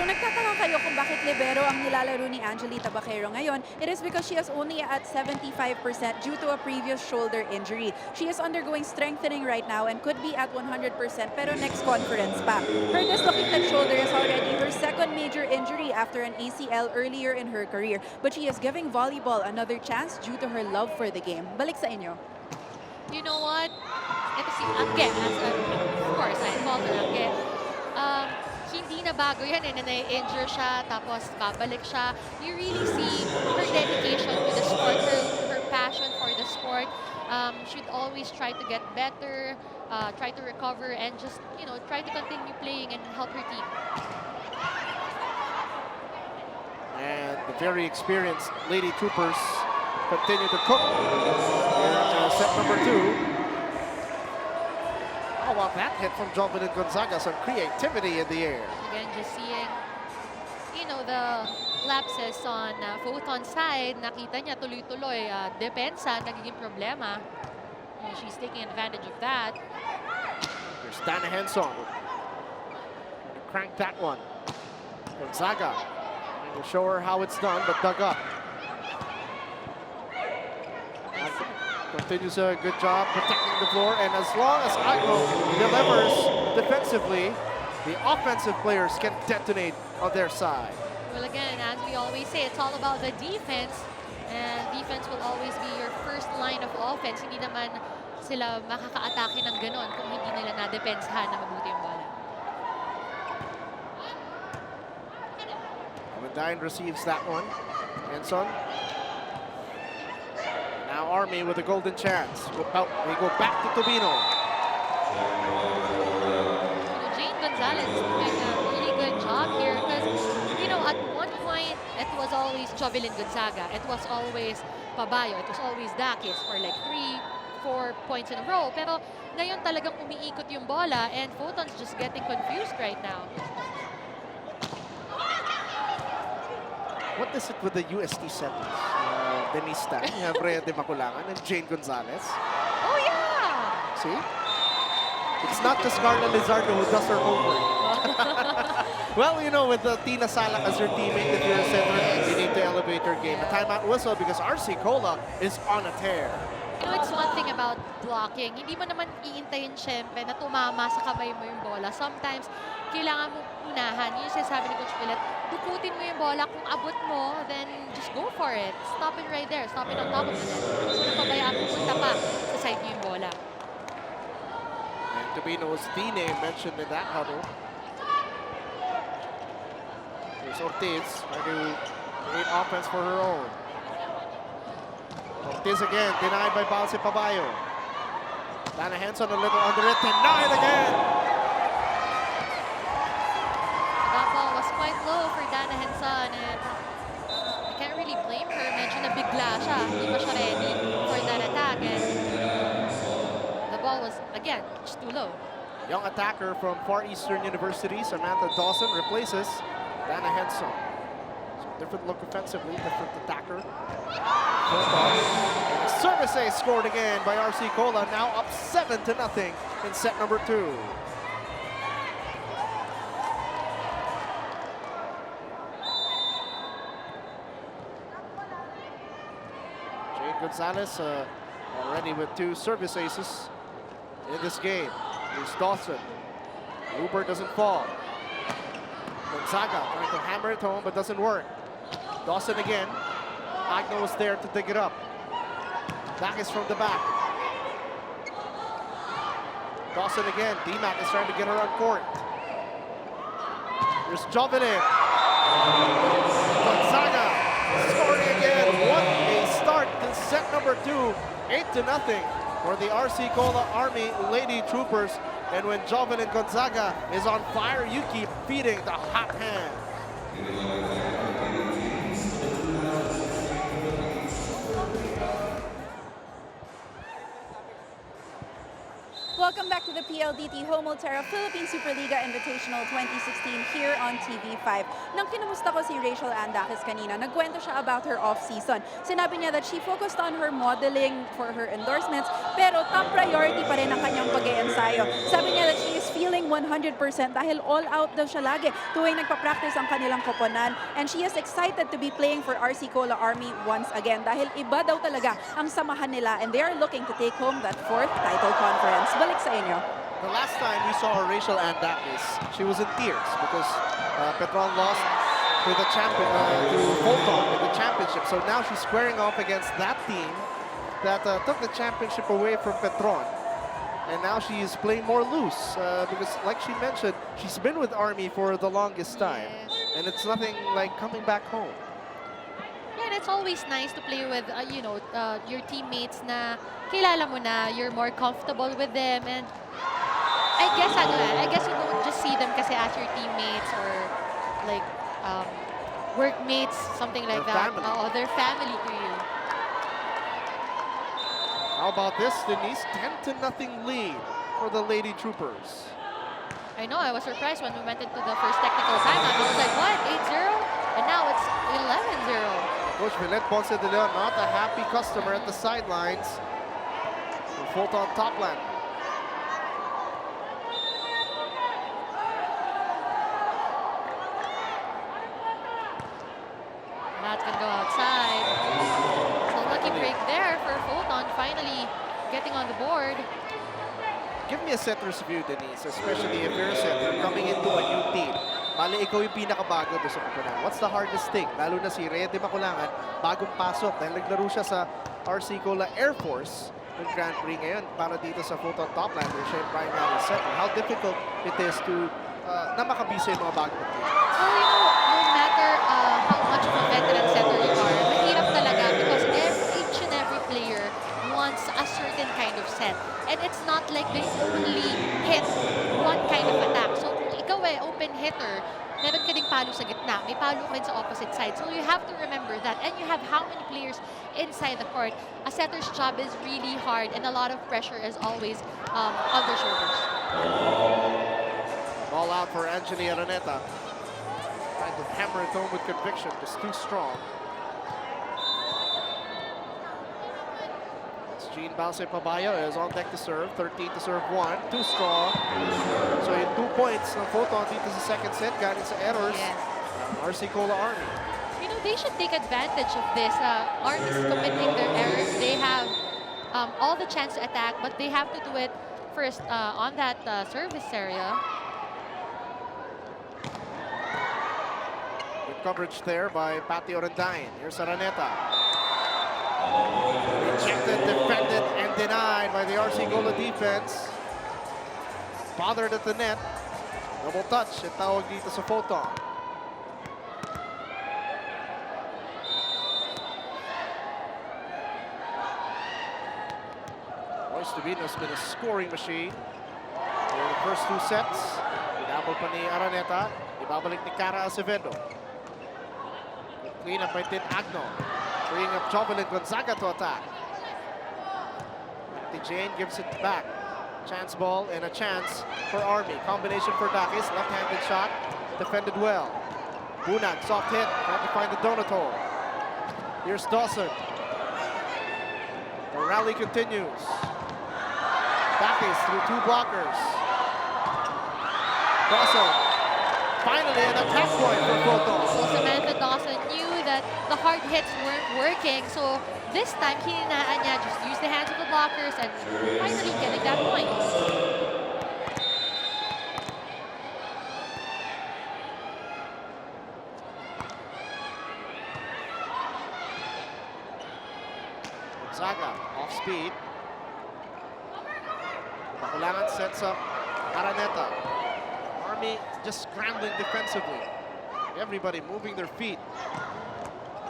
Kung nagtataka kayo kung bakit libero ang nilalaro ni Angelita Baquero ngayon, it is because she is only at 75% due to a previous shoulder injury. She is undergoing strengthening right now and could be at 100% pero next conference pa. Her dislocated shoulder is already her second major injury after an ACL earlier in her career. But she is giving volleyball another chance due to her love for the game. Balik sa inyo. You know what? Ito si Angge. Of course, I call her Angge. Hindi na bago yan na na-injure siya, tapos babalik siya. You really see her dedication to the sport, her passion for the sport. She'd always try to get better, try to recover, and just, try to continue playing and help her team. And the very experienced Lady Troopers continue to cook in set number 2. Oh, wow, that hit from Jovelyn Gonzaga, some creativity in the air. Again, just seeing, the lapses on Foton's side. Nakita niya tuloy-tuloy, depensa, nagiging problema. She's taking advantage of that. There's Dana Henson. Crank that one. Gonzaga will show her how it's done, but dug up. Continues a good job protecting the floor, and as long as Agno delivers defensively, the offensive players can detonate on their side. Well, again, as we always say, it's all about the defense, and defense will always be your first line of offense. Hindi naman sila makaka-atake ng ganon kung hindi nila na-depensahan na mabuti yung bola. Amandine receives that one. Henson. Now Army with a golden chance. They go back to Tobino. Jane Gonzalez is doing a really good job here because, at one point, it was always Jovelyn Gonzaga. It was always Pabayo. It was always Dakis for like 3-4 points in a row. Pero ngayon talagang umiikot yung bola, and Foton's just getting confused right now. What is it with the UST settings? Denise Tan, Brea de Maculangan, and Jane Gonzalez. Oh, yeah! See? It's not just Carla Lizardo who does her homework. Well, with Tina Salak as your teammate, if you're a center, you need to elevate your game. A timeout whistle because RC Cola is on a tear. It's one thing about blocking. Hindi mo naman iintayin syempre na tumama sa kamay mo yung bola. Sometimes, kailangan mo unahan. Yung sinasabi ni Coach Pilet, dukutin mo yung bola. Kung abot mo, then just go for it. Stop it right there. Stop it on top of the net. So napabayaan pupunta pa sa side niyo yung bola. And Tobino's D-name mentioned in that huddle. There's Ortiz trying to create offense for her own. Ortiz again, denied by Balse Pabayo. Dana Henson a little under it, denied again! That ball was quite low for Dana Henson, and I can't really blame her. Medyo nabigla siya. Hindi pa siya ready for that attack, and the ball was, again, just too low. Young attacker from Far Eastern University, Samantha Dawson, replaces Dana Henson. So different look offensively, different attacker. Service ace scored again by RC Cola, now up 7-0 in set number 2. Jane Gonzalez already with 2 service aces in this game. Here's Dawson. Uber doesn't fall. Gonzaga trying to hammer it home, but doesn't work. Dawson again. Agno was there to dig it up. Back is from the back. Dawson again. D-Mac is trying to get her on court. Here's Jovelyn. Gonzaga scoring again. What a start to set number 2. 8-0 for the RC Cola Army Lady Troopers. And when Jovelyn Gonzaga is on fire, you keep feeding the hot hand. Well, Welcome back to the PLDT Homo-Terra Philippine SuperLiga Invitational 2016 here on TV5. Nang kinamusta ko si Rachel Andakis kanina, nagkwento siya about her off-season. Sinabi niya that she focused on her modeling for her endorsements, pero top priority pa rin ang kanyang pag-e-ensayo. Sabi niya that she is feeling 100% dahil all out daw siya lagi tuwing nagpa-practice ang kanilang koponan. And she is excited to be playing for RC Cola Army once again dahil iba daw talaga ang samahan nila and they are looking to take home that 4th title conference. Balik sa inyo. The last time we saw Rachel Andakis, she was in tears because Petron lost to the champion, to Foton in the championship. So now she's squaring off against that team that took the championship away from Petron. And now she is playing more loose because, like she mentioned, she's been with Army for the longest time. Yes. And it's nothing like coming back home. Yeah, and it's always nice to play with, your teammates na kilala mo na, you're more comfortable with them. And I guess you don't just see them kasi as your teammates or like workmates, something like Their that. family. Oh, their family to you. How about this, Denise? 10-0 lead for the Lady Troopers. I know, I was surprised when we went into the first technical timeout. I was like, what, 8-0? And now it's 11-0. Coach Milet Ponce de Leon, not a happy customer at the sidelines. Foton Topland. That's gonna go outside. So lucky break there for Foton, finally getting on the board. Give me a setter's view, Denise, especially if you're a setter coming into a new team. Bali, ikaw yung pinakabago doon sa koponan. What's the hardest thing? Lalo na si Rhea de Maculangan, bagong pasok dahil naglaro siya sa RC Cola Air Force ng Grand Prix ngayon para dito sa Foton Topland where siya yung primary setter. How difficult it is to na makabisa yung mga bagong team. Well, no matter how much of a veteran setter you are, mahirap talaga because each and every player wants a certain kind of set. And it's not like they only hit one kind of attack. So kung ikaw open hitter, meron ka ding palo sa gitna, may palo ka rin sa opposite side. So you have to remember that. And you have how many players inside the court. A setter's job is really hard and a lot of pressure is always on their shoulders. Ball out for Angeli Araneta. Trying to hammer it home with conviction, just too strong. Jean Balse Pabayo is on deck to serve. 13 to serve 1. Too strong. So yung 2 points ng Foton dito sa second set galing sa errors. Yes. RC Cola Army. You know, they should take advantage of this. Army's committing their errors. They have all the chance to attack, but they have to do it first on that service area. Good coverage there by Patty Orendain. Here's Araneta. Rejected, defended, and denied by the RC Cola defense. Bothered at the net. Double touch, ang tawag dito sa Foton. Royce Tubino's been a scoring machine in the first 2 sets. Pinabol pa ni Araneta. Ibabalik ni Cara Acevedo. Clean up by Tin Agno. Freeing up Jovelyn Gonzaga to attack. Jane gives it back. Chance ball and a chance for Army. Combination for Dakis. Left-handed shot. Defended well. Bunag, soft hit. Trying to find the donut hole. Here's Dawson. The rally continues. Dakis through 2 blockers. Dawson. Finally an attack point for Foton. So Samantha Dawson knew that the hard hits weren't working. So this time, hininaan niya, just use the hands of the blockers and finally getting that point. Gonzaga off speed. Maculangan sets up Araneta. Army just scrambling defensively. Everybody moving their feet.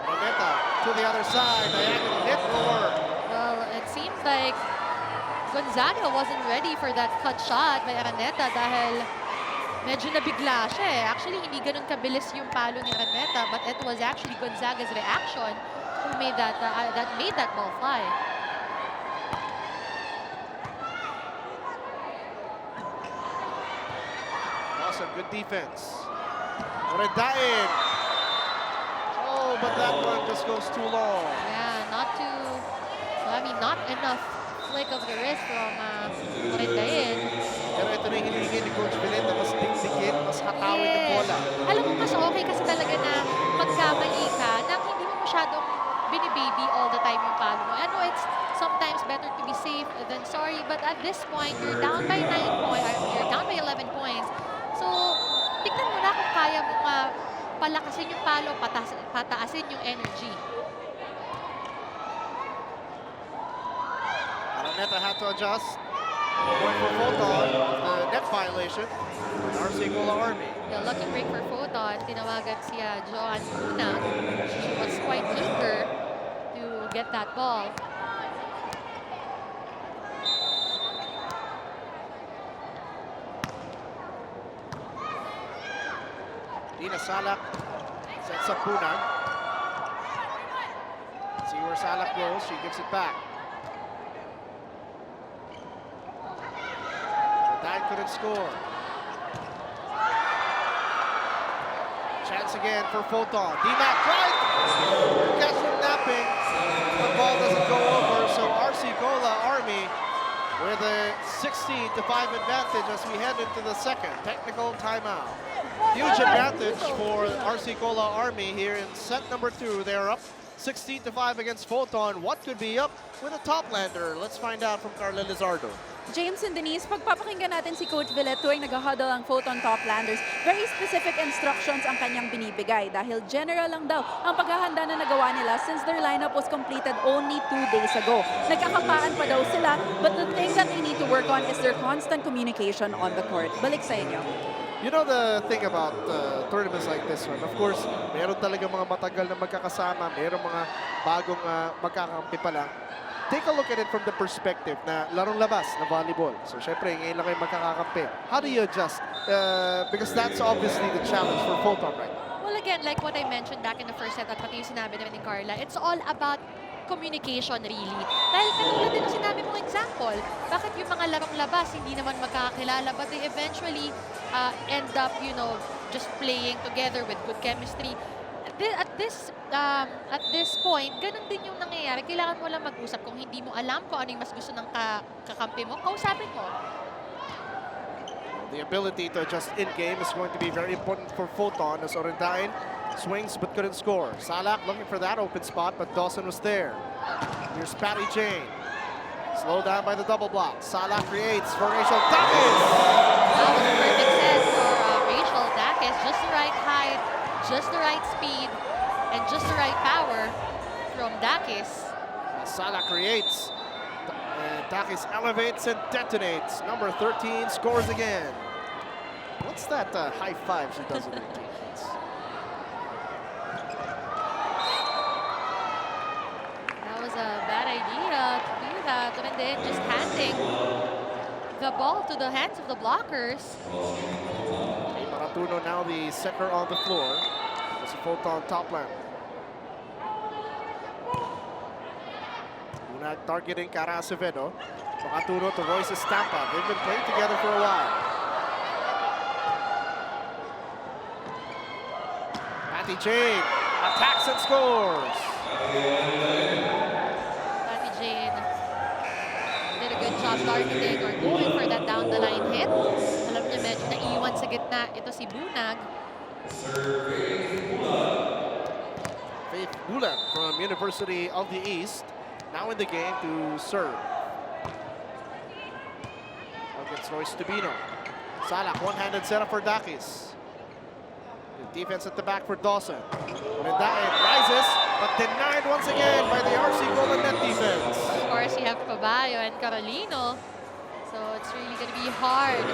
Araneta to the other side. Diagonal hit or Well, it seems like Gonzaga wasn't ready for that cut shot by Araneta dahil medyo nabigla siya eh. Actually, hindi ganun kabilis yung palo ni Araneta, but it was actually Gonzaga's reaction who made that made that ball fly. Dawson, good defense. Orendain. Oh, but that one just goes too long. Yeah, not enough flick of the wrist from Orendain. Pero ito na yung hinihingi ni Coach Villen na mas dikdikin, mas hatawin ng bola. Alam mo, mas okay kasi talaga na magkamali ka nang hindi mo masyadong binibaby all the time yung palo mo. I know it's sometimes better to be safe than sorry, but at this point, you're down by 9 points, you're down by 11 points. So, tignan mo na kung kaya mo palakasin yung palo, pataasin yung energy. Araneta had to adjust. Going for Foton, the net violation. RC Cola Army. The lucky break for Foton, tinawagan siya Joan Luna. She was quite eager to get that ball. Dina Salak sets up Bunag. See where Salak goes, she gives it back. Dine couldn't score. Chance again for Foton. D-Mac right! Catch him napping. The ball doesn't go over, so RC Cola Army with a 16-5 advantage as we head into the second technical timeout. Huge advantage for RC Cola Army here in set number 2. They're up 16-5 against Foton. What could be up with a top lander? Let's find out from Carla Lizardo. James and Denise, pagpapakinggan natin si Coach Villet tuwing nag-huddle ang Foton Toplanders, very specific instructions ang kanyang binibigay dahil general lang daw ang paghahanda na nagawa nila since their lineup was completed only 2 days ago. Nagkakapaan pa daw sila, but the thing that they need to work on is their constant communication on the court. Balik sa inyo. You know the thing about tournaments like this one, of course, meron talaga mga matagal na magkakasama, meron mga bagong magkakampi pa lang. Take a look at it from the perspective na larong labas na volleyball. So, syempre, ngayon lang kayo magkakakampi. How do you adjust? Because that's obviously the challenge for Foton right now. Well, again, like what I mentioned back in the first set at pati yung sinabi namin ni Carla, it's all about communication really. Dahil katulad din yung sinabi mong example, bakit yung mga larong labas hindi naman magkakakilala but they eventually end up, you know, just playing together with good chemistry. At this point, ganun din yung nangyayari. Kailangan mo lang mag-usap. Kung hindi mo alam kung ano yung mas gusto ng kakampi mo, kausapin mo. The ability to adjust in-game is going to be very important for Foton as Orendain swings but couldn't score. Salak looking for that open spot, but Dawson was there. Here's Patty Jane. Slowed down by the double block. Salak creates for Rachel Dakis. That was a perfect set for Rachel Dakis. Just the right height, just the right speed, and just the right power from Dakis. Salak creates. And Dakis elevates and detonates. Number 13 scores again. What's that high five she does with her teammates? That was a bad idea to do that. And then just handing the ball to the hands of the blockers. Hey, Maratuno now the center on the floor. It's a Foton top lane. Unag targeting Cara Acevedo. Maratuno to Royce Estampa. They've been playing together for a while. Patty Jane attacks and scores. Patty Jane did a good job targeting or going for that down the line hit. Alam niya medyo naiwan sa gitna ito si Bunag. Faith Bulan from University of the East now in the game to serve. Against Royce Tubino. Salak, one-handed setup for Dakis. The defense at the back for Dawson. Orendain rises, but denied once again by the RC Golden Net defense. Of course, you have Pabayo and Carolino. So it's really going to be harder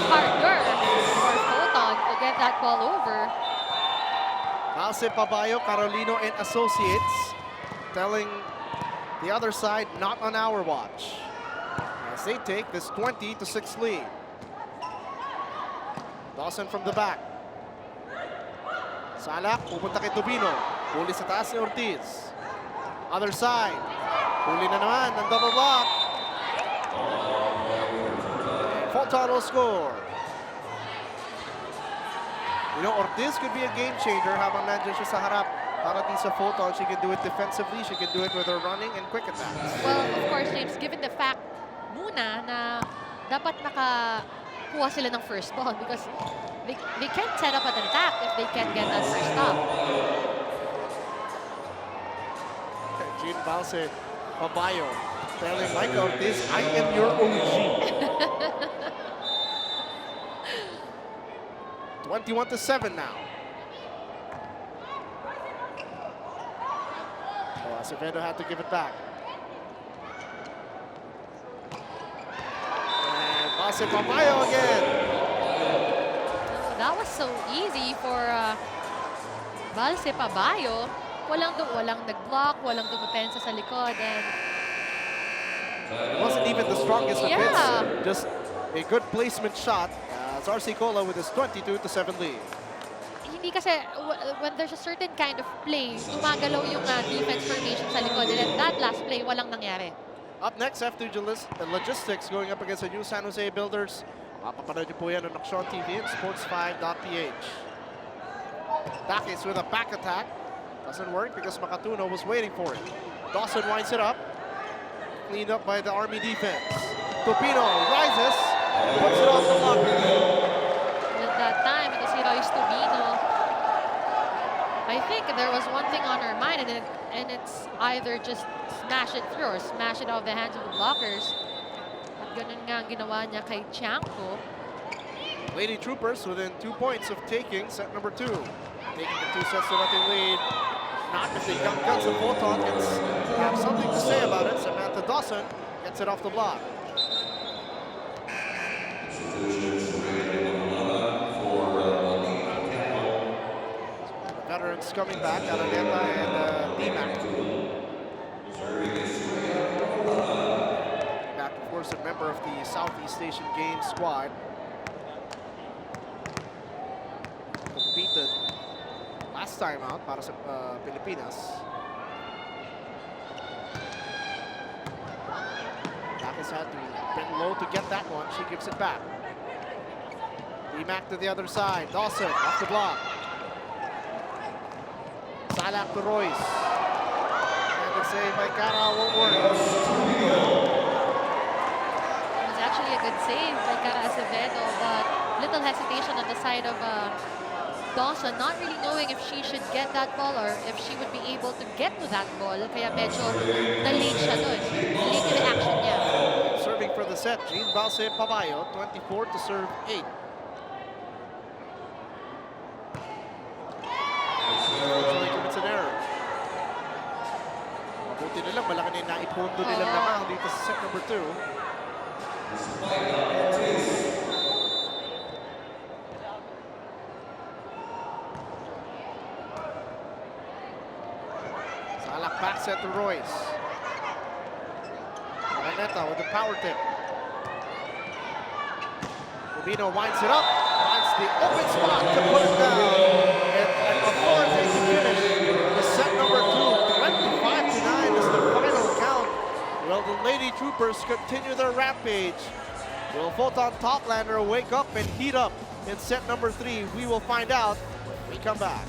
for Foton to get that ball over. Alce Pabayo, Carolino, and Associates telling the other side not on our watch as they take this 20-6 lead. Dawson from the back. Salak, pupunta kay Tubino. Huli sa taas ni Ortiz. Other side. Huli na naman ng double block. Foton will score. You know, Ortiz could be a game changer habang nandiyan siya sa harap. Para di sa Foton, she can do it defensively, she can do it with her running and quick attacks. Well, of course, James, given the fact muna na dapat nakakuha sila ng first ball because they can't set up an attack if they can't get that first stop. Jean Balse, Pabayo, telling Mike Ortiz, I am your OG. 21-7 now. Oh, Acevedo had to give it back. And Base Pabayo again. That was so easy for Balse Pabayo. Walang nag-block, walang dumepensa sa likod, and It wasn't even the strongest of Yeah. hits. Just a good placement shot. As RC Cola with his 22-7 lead. hindi kasi when there's a certain kind of play, gumagalaw yung defense formation sa likod, and that last play, walang nangyari. Up next, F2 Logistics going up against the new San Jose Builders. Mapapanood niyo po yan on Action TV and sports5.ph. Takis with a back attack. Doesn't work because Makatuno was waiting for it. Dawson winds it up. Cleaned up by the Army defense. Topino rises. Puts it off the blocker. At that time, ito si Royce Tubino. I think there was one thing on her mind, and it's either just smash it through or smash it out of the hands of the blockers. At ganun nga ang ginawa niya kay Tiangco. Lady Troopers within 2 points of taking set number 2. Taking the 2-0 lead. Not if the young guns of Foton have something to say about it. Samantha Dawson gets it off the block. The veterans coming back, Araneta and D-Mac. Back, of course, a member of the Southeast Asian Games squad. Competed last time out para sa Pilipinas. Takis had to bend low to get that one. She gives it back. D-Mac to the other side. Dawson off the block. Salak to Royce. And the save by Cara won't work. It was actually a good save by Cara Acevedo, but little hesitation on the side of Dawson, not really knowing if she should get that ball or if she would be able to get to that ball. Kaya medyo na-late siya doon. Late yung reaction niya. Serving for the set, Jean Balse Pabayo, 24 to serve 8. Unfortunately, commits an error. Mabuti nilang malaki na yung naipondo nilang lamang dito sa set number 2. Salak back set to Royce. Araneta with the power tip. Rubino winds it up. Finds the open spot to put it down. And an authoritative finish to set number 2. 25-9 is the final count. Will the Lady Troopers continue their rampage? Will Foton Toplander wake up and heat up in set number 3? We will find out when we come back.